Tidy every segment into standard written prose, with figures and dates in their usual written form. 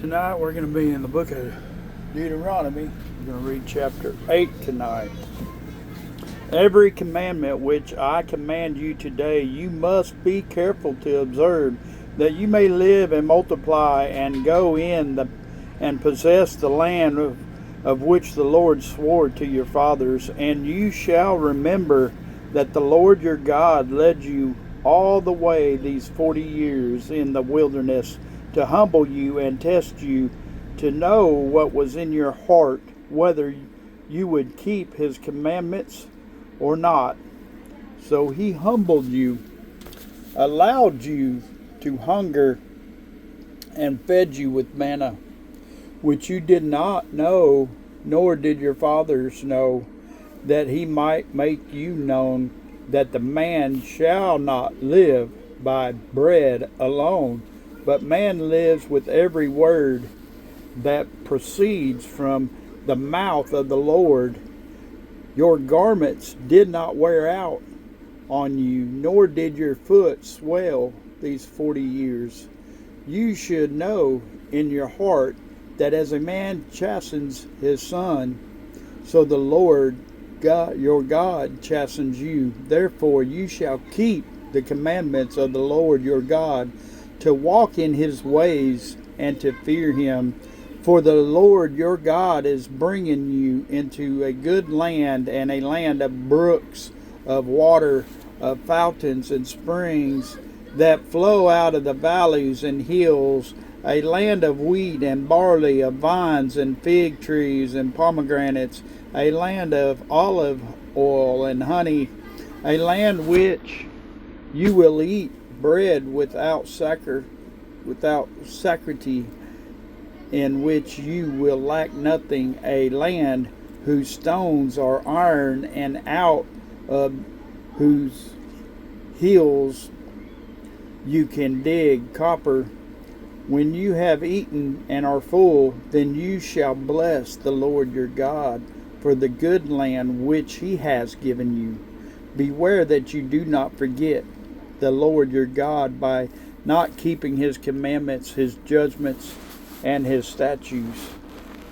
Tonight we're going to be in the book of Deuteronomy. We're going to read chapter 8 tonight. Every commandment which I command you today, you must be careful to observe, that you may live and multiply and go in and possess the land of which the Lord swore to your fathers. And you shall remember that the Lord your God led you all the way these 40 years in the wilderness to humble you and test you, to know what was in your heart, whether you would keep his commandments or not. So he humbled you, allowed you to hunger, and fed you with manna, which you did not know, nor did your fathers know, that he might make you known that the man shall not live by bread alone, but man lives with every word that proceeds from the mouth of the Lord. Your garments did not wear out on you, nor did your foot swell these 40 years. You should know in your heart that as a man chastens his son, so the Lord God, your God, chastens you. Therefore you shall keep the commandments of the Lord your God, to walk in his ways and to fear him. For the Lord your God is bringing you into a good land, and a land of brooks, of water, of fountains and springs that flow out of the valleys and hills, a land of wheat and barley, of vines and fig trees and pomegranates, a land of olive oil and honey, a land which you will eat bread without scarcity, in which you will lack nothing, a land whose stones are iron, and out of whose hills you can dig copper. When you have eaten and are full, then you shall bless the Lord your God for the good land which he has given you. Beware that you do not forget the Lord your God by not keeping his commandments, his judgments, and his statutes,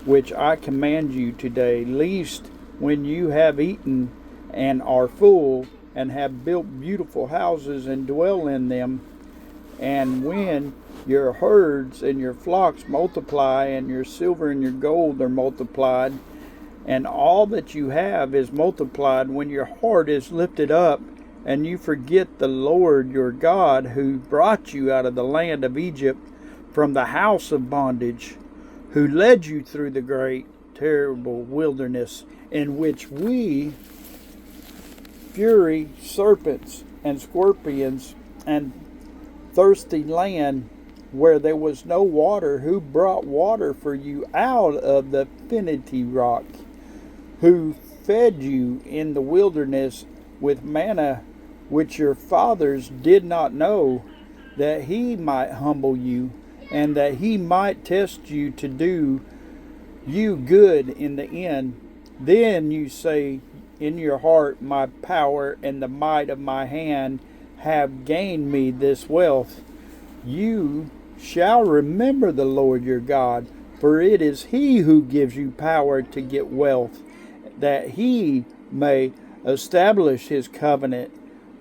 which I command you today, lest when you have eaten and are full, and have built beautiful houses and dwell in them, and when your herds and your flocks multiply, and your silver and your gold are multiplied, and all that you have is multiplied, when your heart is lifted up, and you forget the Lord your God, who brought you out of the land of Egypt from the house of bondage, who led you through the great, terrible wilderness, in which we, fury, serpents, and scorpions, and thirsty land, where there was no water, who brought water for you out of the finity rock, who fed you in the wilderness with manna, which your fathers did not know, that he might humble you, and that he might test you to do you good in the end. Then you say in your heart, my power and the might of my hand have gained me this wealth. You shall remember the Lord your God, for it is he who gives you power to get wealth, that he may establish his covenant,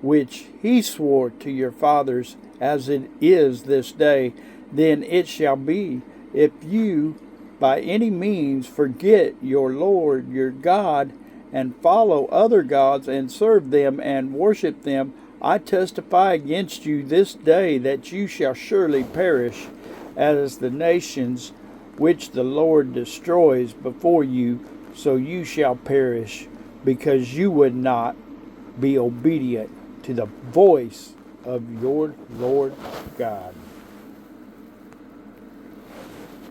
which he swore to your fathers, as it is this day. Then it shall be, if you by any means forget your Lord your God, and follow other gods, and serve them, and worship them, I testify against you this day that you shall surely perish, as the nations which the Lord destroys before you, so you shall perish, because you would not be obedient to the voice of your Lord God.